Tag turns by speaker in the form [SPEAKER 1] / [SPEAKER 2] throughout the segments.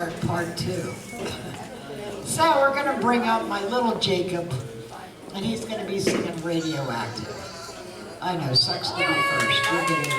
[SPEAKER 1] Part two. So we're going to bring up my little Jacob, and he's going to be singing Radioactive. I know, sucks to be first. We'll get it.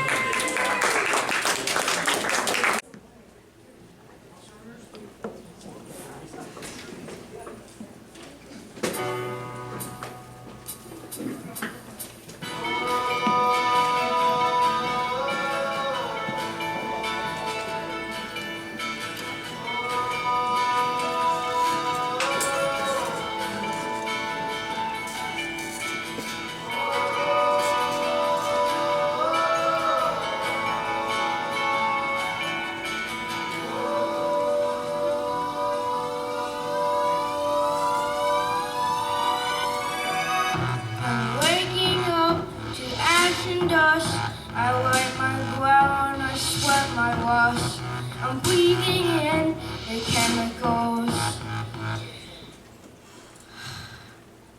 [SPEAKER 2] I wipe my brow and I sweat my wash. I'm breathing in the chemicals.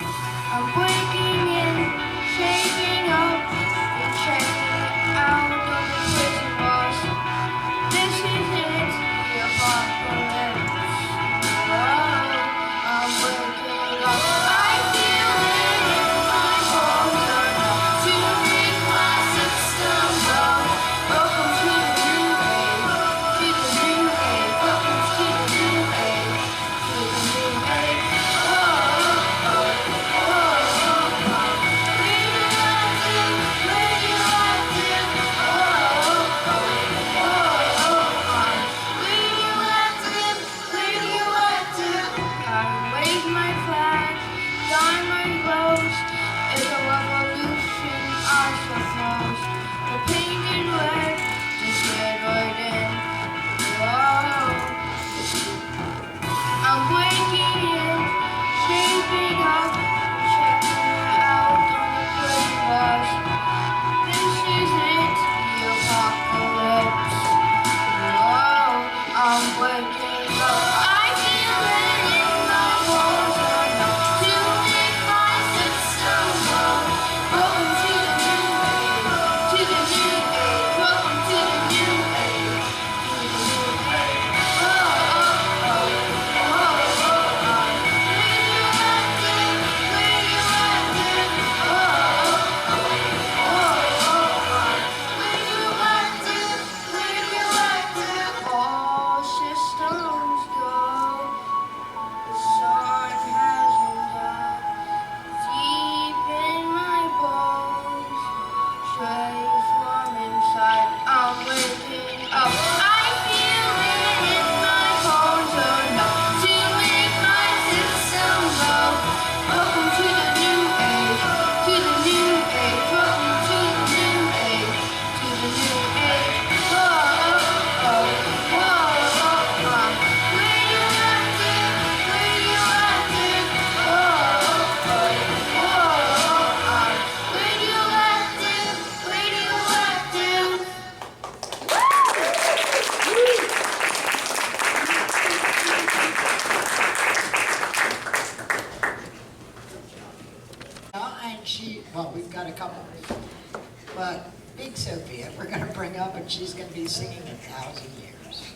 [SPEAKER 2] I'm breaking in, shaking up, and checking out of the prison walls. This is it, the apocalypse. Oh, I'm waking up. I feel it in my bones enough to make my system go. Welcome to the new age, to the new age. Welcome to the new age, to the new age. I'm waking in, shaping up, checking out on the prison walls. This is it, the apocalypse. Oh, I'm waking up. I feel it in my bones enough to make my system go. Welcome to the new age, to the new age. Welcome to the new age, to the new age. All systems go. The sun hasn't died. Deep in my bones, straight from inside, I'm waking up. I feel it in my bones enough to make my system go. Welcome to the new age, to the new age. Welcome to the new age, to the new age. Radioactive, radioactive. Radioactive, radioactive.
[SPEAKER 1] And we've got a couple, but Big Sophia, we're going to bring up, and she's going to be singing 1,000 Years.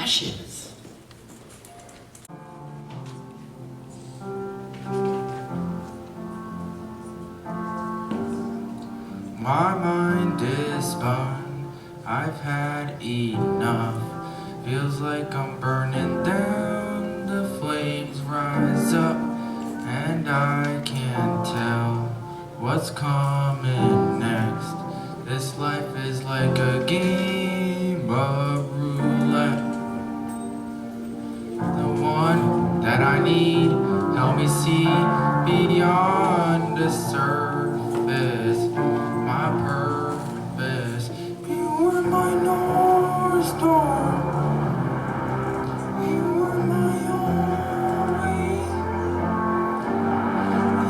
[SPEAKER 1] Ashes.
[SPEAKER 3] My mind is spun, I've had enough. Feels like I'm burning down, the flames rise up, and I can't tell what's coming next. This life is like a game of roulette. The one that I need, help me see beyond the surface. My purpose, you were my North Star. You were my always.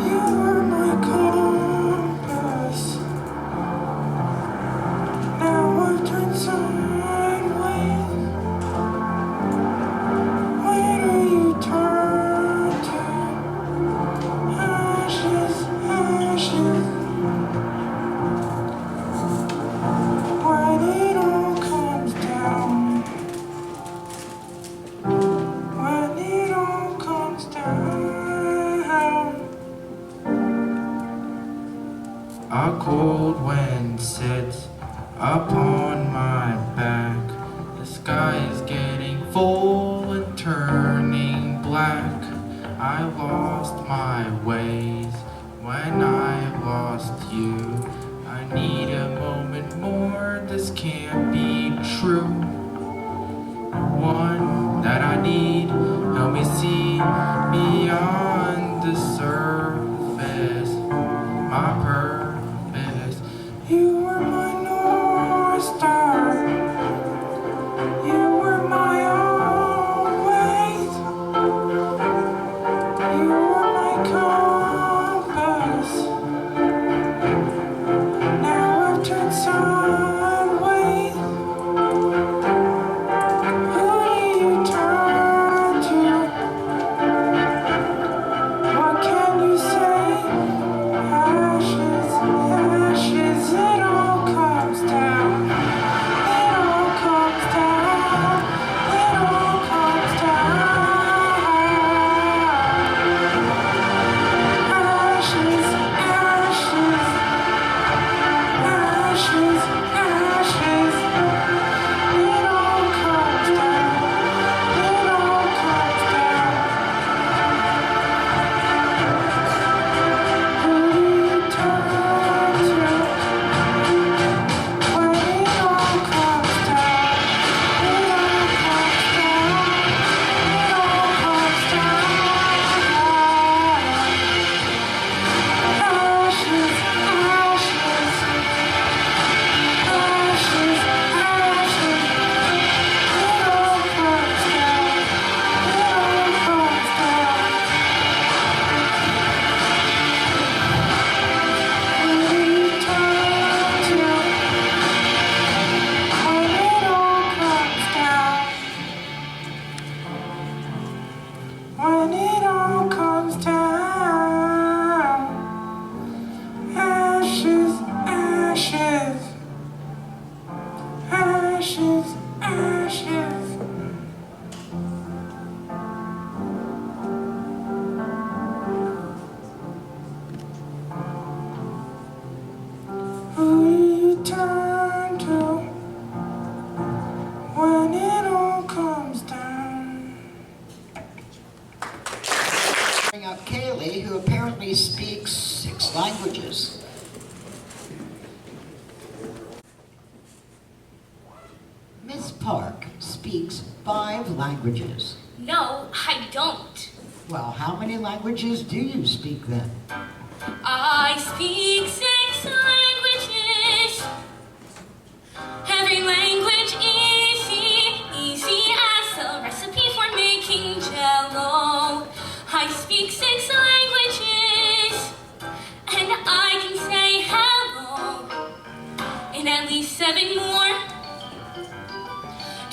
[SPEAKER 3] You were my compass. Now I've turned sideways. Where do you turn to? Ashes, ashes. When it all comes down, when it all comes down, a cold wind sits upon my back. The sky is getting full and turning black. I lost my ways when I lost you. I need a moment more, this can't be true. The one that I need, help me see beyond the surface. My purpose, you were my North Star. You were my always. You were my compass. Now I've turned sideways. Who do you turn to? What can you say? Ashes, ashes, it all comes down. It all comes down. It all comes down. Ashes, ashes. Ashes, ashes, it all comes down, it all comes down. Who do you turn to when it all comes down? It all comes down, it all comes down. Ashes, ashes. Ashes, ashes, it all comes down, it all comes down. Who do you turn to when it all comes down? When it all comes down. Ashes, ashes. Ashes, ashes. Who do you turn to when it all comes down?
[SPEAKER 1] Bring up Kayleigh, who apparently speaks 6 languages. Miss Park speaks 5 languages.
[SPEAKER 2] No, I don't.
[SPEAKER 1] Well, how many languages do you speak then?
[SPEAKER 2] I speak 6 languages. Every language easy as a recipe for making jello. I speak 6 languages, and I can say hello in at least 7 more.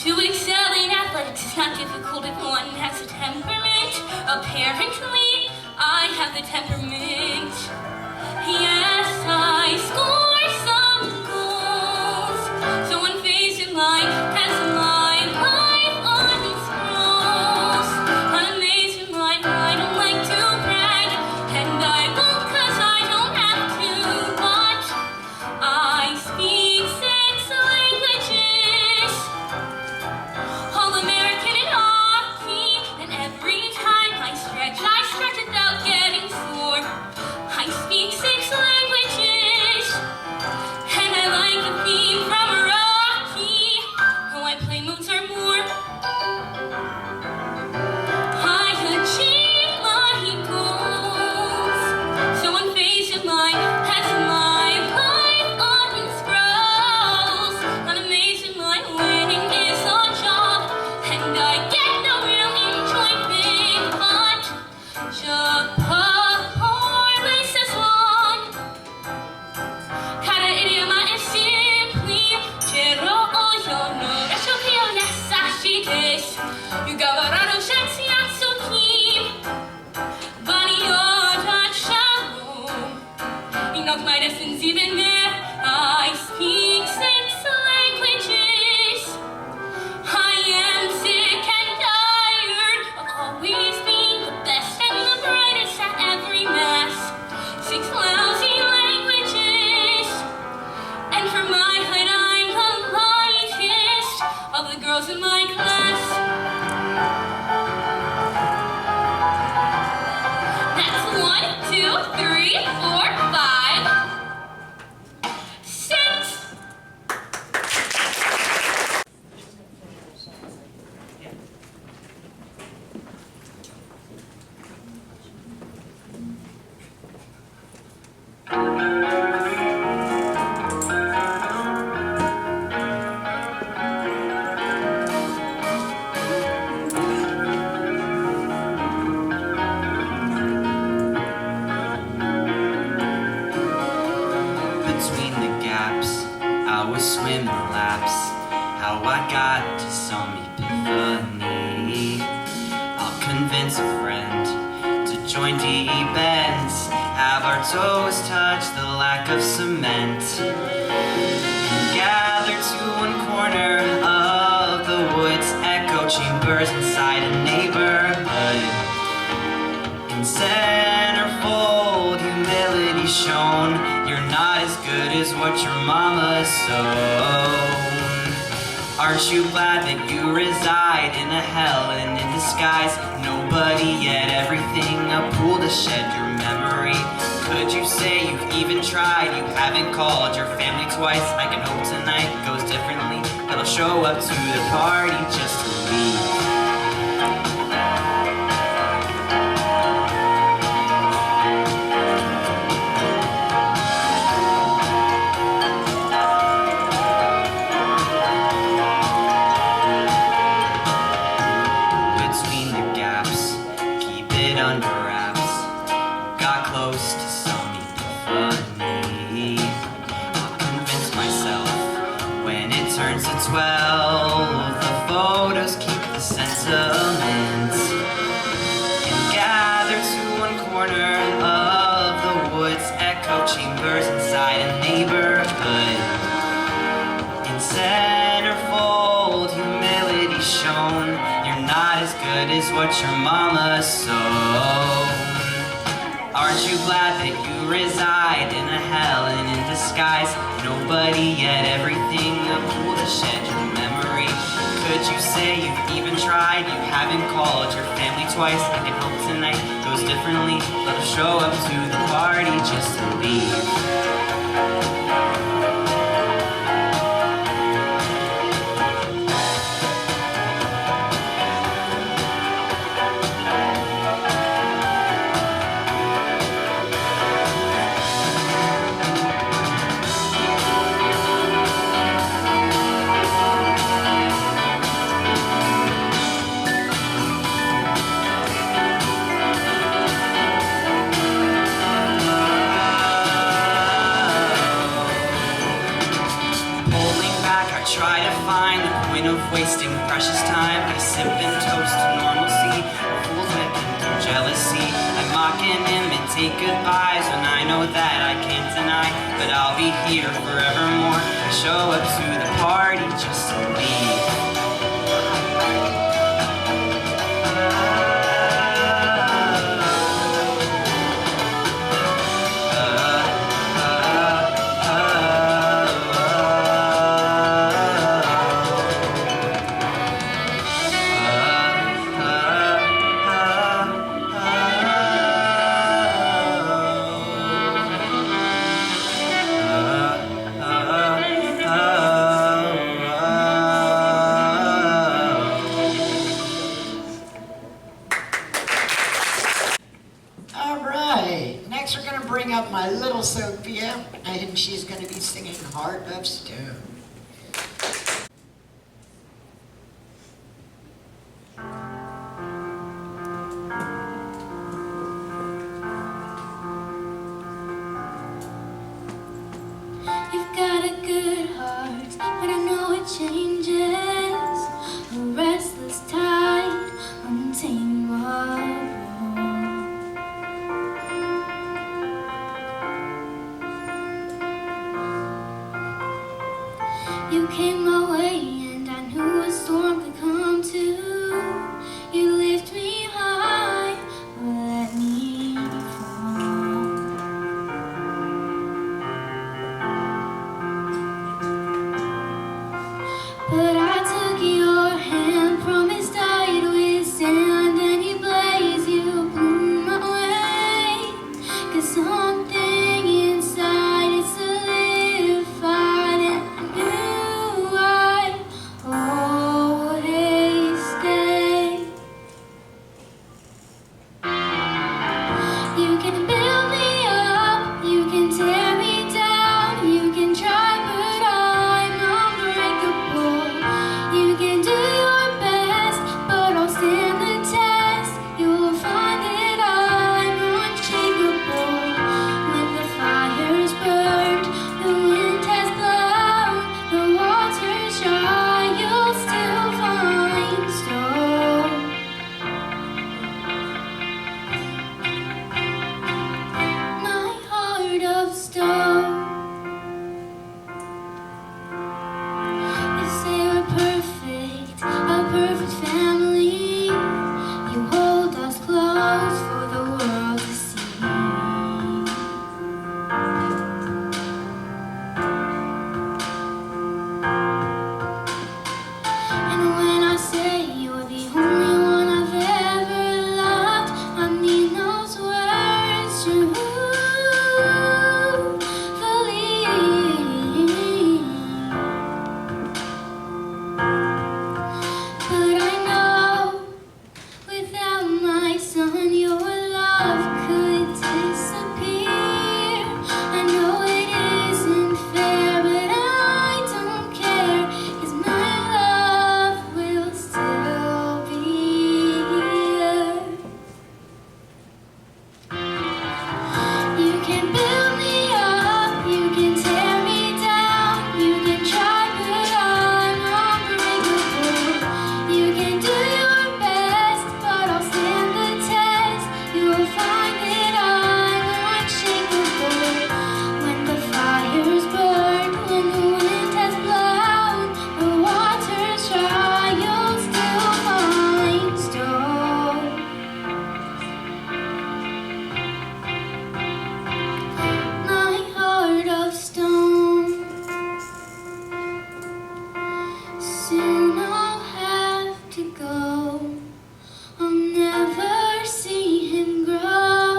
[SPEAKER 2] To excel in athletics is not difficult if one has a temperament. Apparently, I have the temperament. Yes, I score some goals. So unfazed in life as my life on
[SPEAKER 4] of my lessons even there. I speak 6 languages. I am sick and tired of always being the best and the brightest at every mass. 6 lousy languages. And for my height, I'm the lightest of the girls in my class. That's 1, 2, 3, 4, 5, 6.
[SPEAKER 5] Between the gaps, I was swimming laps. How I got to some epiphany. I'll convince a friend to join deep ends. Have our toes touch the lack of cement. And gather to one corner of the woods. Echo chambers inside a neighborhood. In centerfold, humility shown. You're not as good as what your mama sown. Aren't you glad that you reside in a hell and in disguise? Nobody yet, everything a pool to shed your memory. Could you say you've even tried? You haven't called your family twice. I can hope tonight goes differently. That I'll show up to the party just to leave. Under wraps, got close to some epiphany. I'll convince myself when it turns to 12, the photos keep the sentiment. And gather to one corner of the woods, echo chambers inside a neighborhood. In centerfold, humility shown. You're not as good as what your mama sown. Aren't you glad that you reside in a hell and in disguise? Nobody yet, everything a pool to shed your memory. Could you say you've even tried? You haven't called your family twice. I can hope tonight goes differently. Let us show up to the party just to leave. Try to find the point of wasting precious time. I sip and toast to normalcy. A fool's weapon through jealousy. I mock and imitate goodbyes when I know that I can't deny. But I'll be here forevermore. I show up to the party just to leave.
[SPEAKER 1] Next, we're going to bring up my little Sophia, and she's going to be singing Heart of Stone.
[SPEAKER 2] You've got a good heart, but I know it changes. A restless tide, untamable. You came my way and I knew a storm could come too. You lift me high, let me fall. But I took your hand, promised I'd withstand any blaze you blew my way. 'Cause something inside is solidified and I knew I'd always stay. You can build me up, you can tear me down, you can try but I'm unbreakable. You can do your best, but I'll stand the test. You'll find that I'm unshakable. When the fire's burned, the wind has blown, the water's dry, you'll still find stone. My heart of stone. You say we're perfect, a perfect family. You hold us close for the world to see. And when I say you're the only one I've ever loved, I mean those words truthfully. But I know without my son your love could disappear. I know it isn't fair, but I don't care, 'cause my love will still be here. You can build me up, you can tear me down, you can try but I'm unbreakable. You can do your best, but I'll stand the test. You'll find that I'm unshakable. When the fire's burned, when the wind has blown, the water's dry, you'll still find stone. My heart of stone. Soon I'll have to go. I'll never see him grow.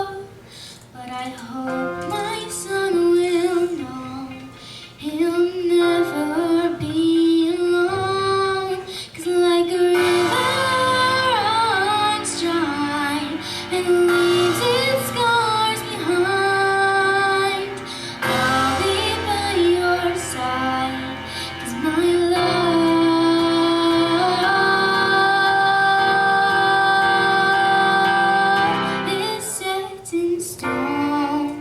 [SPEAKER 2] But I hope my son will know he'll never be alone. 'Cause like a river runs dry and leaves its scars behind, I'll be by your side. 'Cause my love is set in stone.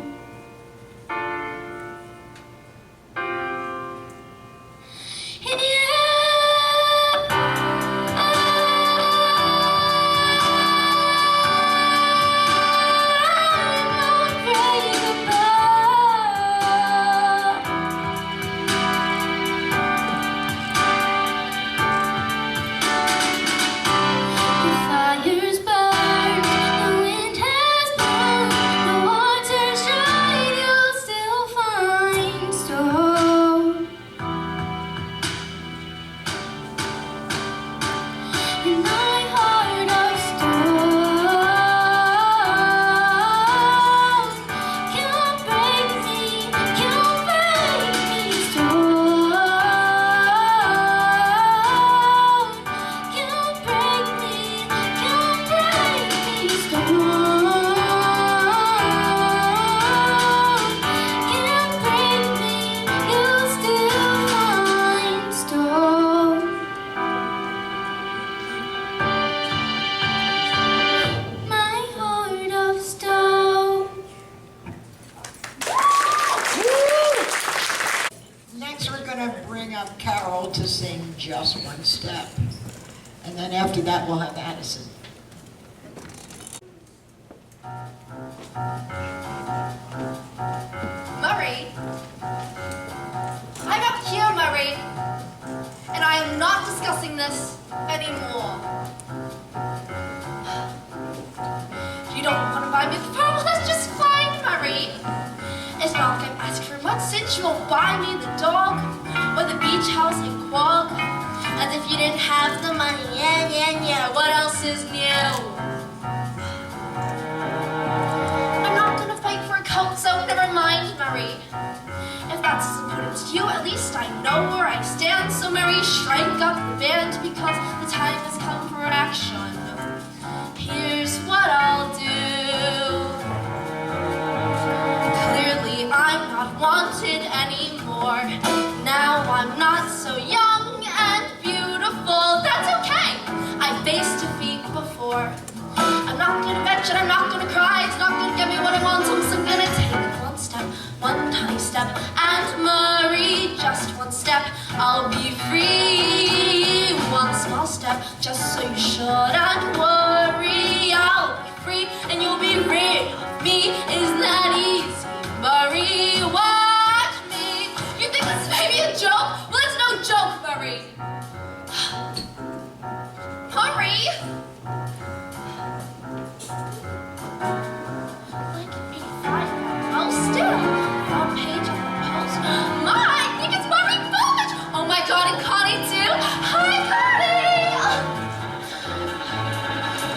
[SPEAKER 2] And the fire's burned, the wind has blown, the water's dry, you'll still find stone. In my heart of stone, can't break me, stone. Can't break me, stone. Can't break me, you'll still find stone. My heart of stone.
[SPEAKER 1] Next, we're going to bring up Carol to sing Just One Step. And then after that, we'll have Addison.
[SPEAKER 4] Murray? I'm up here, Murray.
[SPEAKER 2] that you'll buy me the dog or the beach house in Quag. As if you didn't have the money, yeah, what else is new? I'm not gonna fight for a coat, so never mind, Marie. If that's as important to you, at least I know where I stand. So Marie shrank up the band because the time has come for action. Here's what I'll do. Clearly I'm not wanted anymore. Now I'm not so young and beautiful. That's okay, I faced defeat before. I'm not gonna bitch and I'm not gonna cry. It's not gonna get me what I want, so I'm gonna take one step, one tiny step. And Marie, just one step, I'll be free. One small step, just so you shouldn't worry. I'll be free and you'll be rid of me. Isn't that easy, Marie? Watch me. You think this may be a joke? Well, it's no joke, Marie. Marie? Like 85, oh, still. Front page on the post. My, I think it's Marie Foolish. Oh my God, and Connie too. Hi, Connie.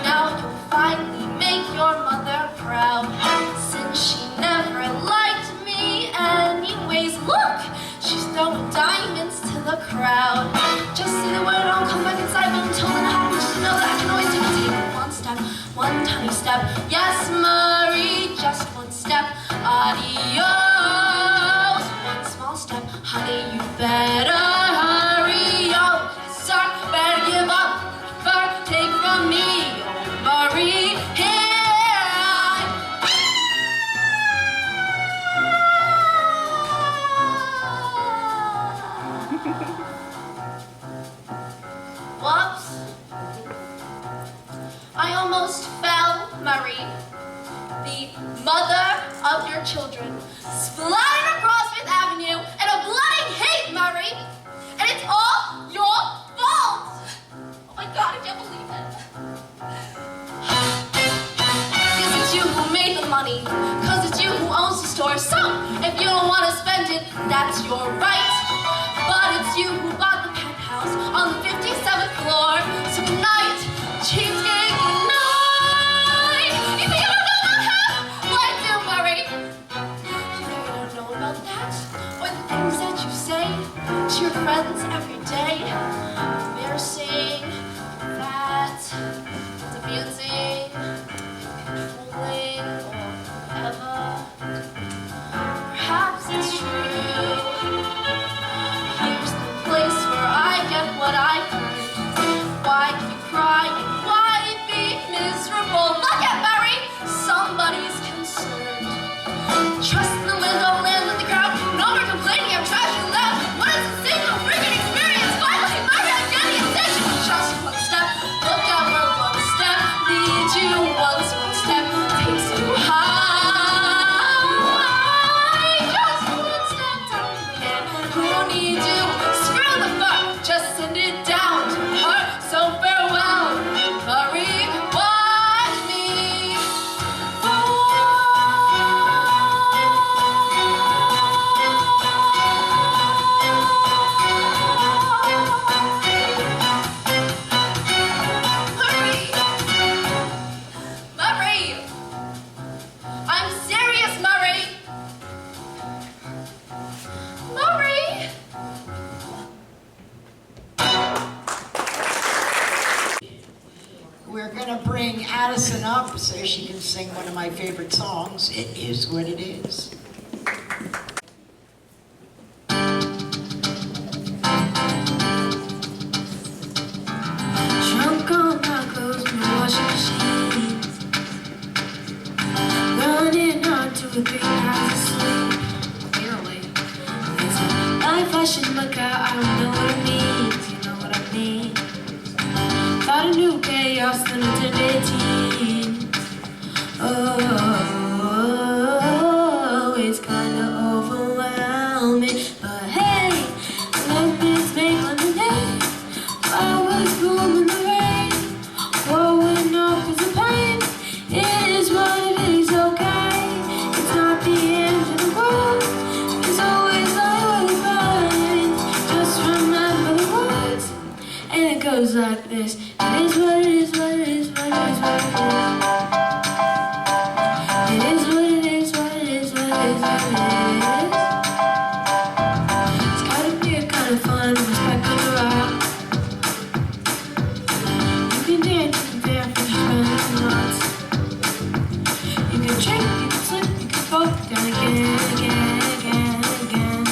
[SPEAKER 2] Now you'll finally make your mother proud, since she never liked me anyways. Look, she's throwing diamonds to the crowd. Just say the word, I'll come back inside, but until then I have to know that I can always take one step, one tiny step. Yes, Marie, just one step. Adios. One small step, honey, you better hurry. Oh, sir, better give up. First, take from me, oh, Marie. Here Whoops. I almost fell, Marie. The mother of your children splattered across Fifth Avenue in a bloody heap, Marie. And it's all your fault. Oh my God, I can't believe it. Because it's you who made the money. Because it's you who owns the store. So, if you don't want to spend it, that's your right. But it's you who bought the penthouse on the 57th floor. So good night, cheapskate, good night. You think I don't know about that? Well, I do, Marie. You know you don't know about that? Or the things that you say to your friends every day. Embarrassing, that, abusing, controlling, or whatever. Perhaps it's true. Here's the place where I get what I've earned. Why you cry and why be miserable? Look at Mary, somebody's concerned. Trust in the wind, don't land in the crowd. No more complaining, I'm trashing loud. What is a single freaking experience? Finally, Mary, I'm getting attention. Just one step, look out where one step leads you. One small step takes you high. Just one step down the man who needs you. Screw the fuck, just send it down to her. So farewell, Marie, watch me. Marie, I'm serious, Marie. Marie.
[SPEAKER 1] We're gonna bring Addison up so she can sing one of my favorite songs. It is what it is.
[SPEAKER 3] Drunk on tacos in the washing machine, running on 2 or 3 hours of sleep. Barely. It's a life I should look at. I don't know what it means. You know what I mean? Thought I knew chaos, then I turned 18. Oh, it's kinda overwhelming, but hey, lemons make lemonade. Flowers bloom in the rain. Growing up is a pain. It is what it is, okay. It's not the end of the world. There's always It's gotta be a kind of fun, respect on the rock. You can dance, you can dance, but you spend lots. You can check, you can slip, you can fall down again, again, again, again.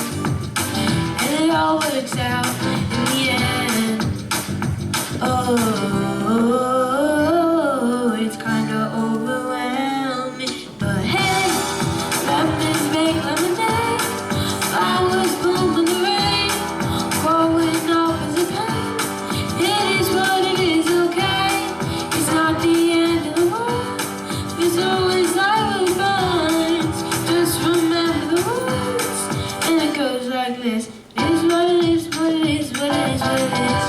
[SPEAKER 3] And it all works out in the end. Oh, it's kinda overwhelming, but hey, lemons make lemonade. Flowers bloom in the rain. Growing up is a pain. It is what it is, okay. It's not the end of the world. There's always life with buns. Just remember the words, and it goes like this. It is what it is, what it is, what it is, what it is.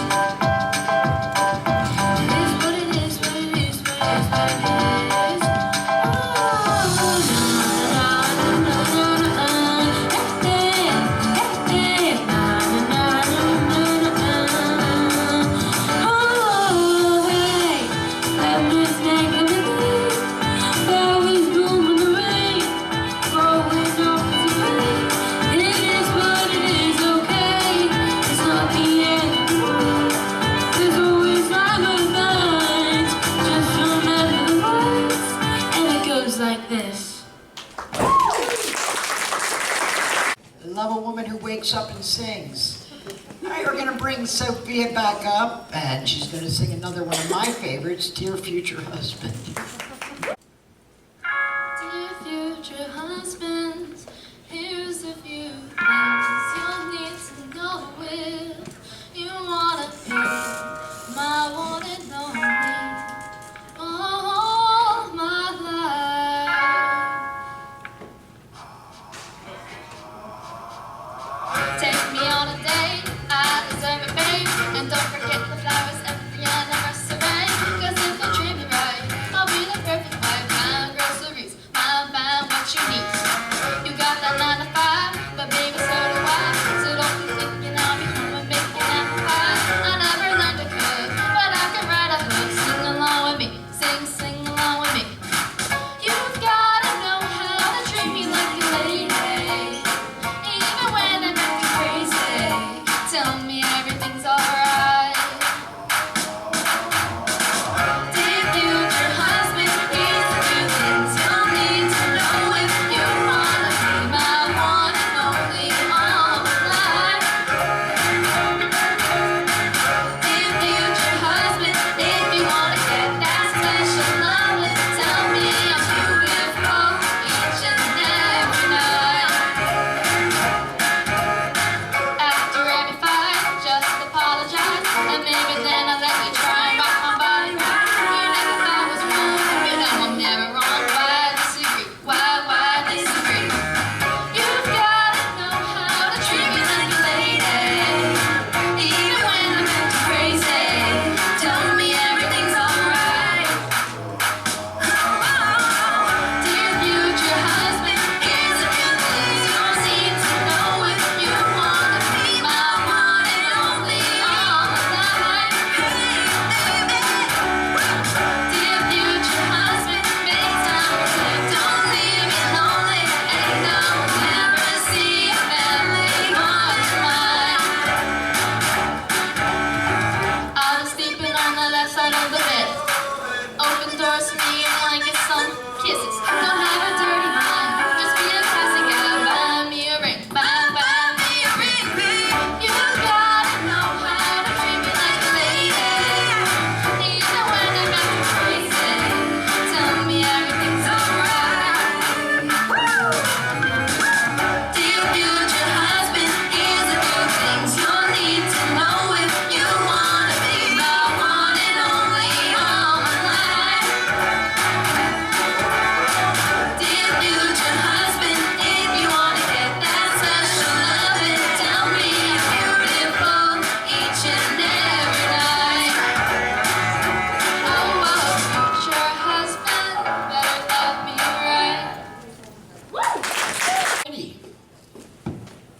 [SPEAKER 3] Like this.
[SPEAKER 1] I love a woman who wakes up and sings. All right, we're going to bring Sophia back up, and she's going to sing another one of my favorites, Dear Future Husband.
[SPEAKER 3] Dear future husband, here's a few things you'll need to know if you wanna be my one and only all my life. Take me on a date, I deserve it, babe. And don't forget the flowers at the anniversary. 'Cause if you treat me right, I'll be the perfect wife. Buying groceries, buying what you need. You got that 9 to 5, but baby, so do I. So don't be thinking I'll be home and making apple pie. I never learned to cook, but I can write a book. Sing along with me, sing along with me. You've gotta know how to treat me like a lady, even when I'm acting crazy. Tell me everything's alright. Dear future husband, here's a few things you'll need to know if you wanna be my one and only all my life. Dear future husband, if you wanna get that special love, tell me I'm beautiful each and every night. After every fight, just apologize, and maybe then I'll let you try and rock my body right. You never thought I was wrong, you know I'm never wrong. Why disagree? Why disagree? You've gotta know how to treat me like a lady, even when I'm acting crazy. Tell me everything's alright. Dear future husband, here's a few things you'll need to know if you wanna be my one and only all my life. Dear future husband, make time for me. Don't leave me lonely, and I'll never see a family much mine. I was sleeping on the left side of the bed. Open doors for me and wanna get some kisses. Don't have a dirty mind, just be a classy guy. Buy me a ring, buy me a ring. You gotta know how to treat me like a lady, even when I'm acting crazy. Tell me everything's alright. Dear future husband, here's a few things you'll need to know if you wanna be my one and only all my life. Dear future husband, if you wanna get that special loving, tell me I'm beautiful each and every night. Oh, future husband, better love me right.
[SPEAKER 1] Ready?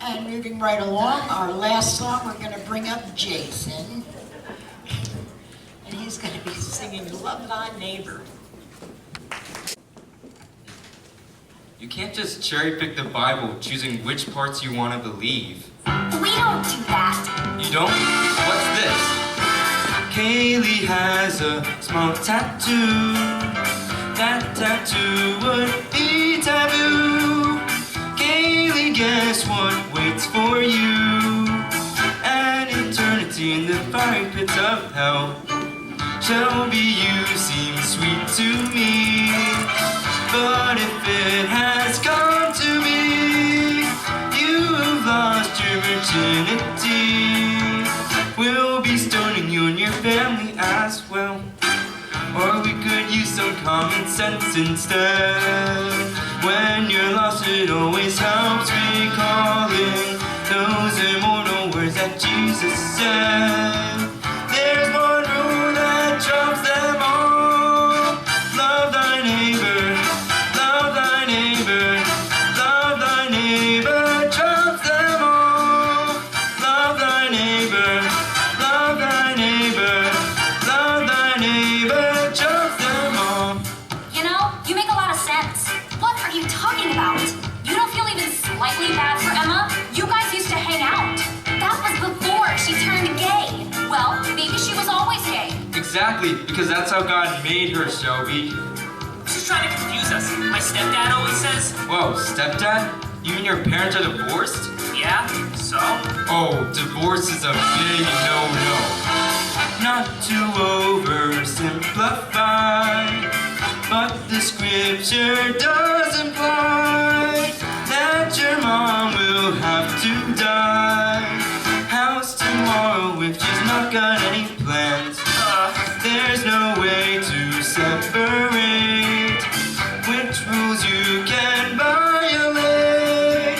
[SPEAKER 1] And moving right along, our last song, we're going to bring up Jason. And he's going to be singing Love Thy Neighbor.
[SPEAKER 5] You
[SPEAKER 6] You can't just cherry pick the Bible, choosing which parts you want to believe.
[SPEAKER 4] We don't do that.
[SPEAKER 6] You don't? What's this? Kayleigh has a small tattoo. That tattoo would be taboo. Kayleigh, guess what waits for you? An eternity in the fiery pits of hell. Shelby, you seem sweet to me, but if it has come to me, you've lost your virginity. We'll be stoning you and your family as well. Or we could use some common sense instead. When you're lost, it always helps recalling those immortal words that Jesus said. There's one rule that trumps them all. Love thy neighbor, love thy neighbor, love thy neighbor, trumps them all. Love thy neighbor, love thy neighbor, love thy neighbor, trumps them all.
[SPEAKER 4] You know, you make a lot of sense. What are you talking about? You don't feel even slightly bad for Emma? You guys used to hang out. That was before she turned gay. Well, maybe she was always gay.
[SPEAKER 6] Exactly, because that's how God made her, Shelby.
[SPEAKER 7] She's trying to confuse us. My stepdad always says,
[SPEAKER 6] Whoa, stepdad? You and your parents are divorced?
[SPEAKER 7] yeah, so?
[SPEAKER 6] Oh, divorce is a big no-no. Not to oversimplify, but the scripture does imply that your mom will have to die. How's tomorrow if she's not got any plans? There's no way to separate which rules you can violate.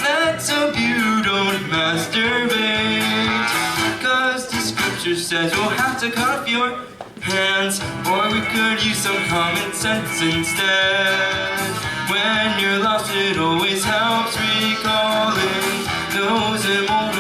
[SPEAKER 6] Let's hope you don't masturbate, 'cause the scripture says you'll have to cut off your hands. Or we could use some common sense instead. When you're lost, it always helps recalling those immortal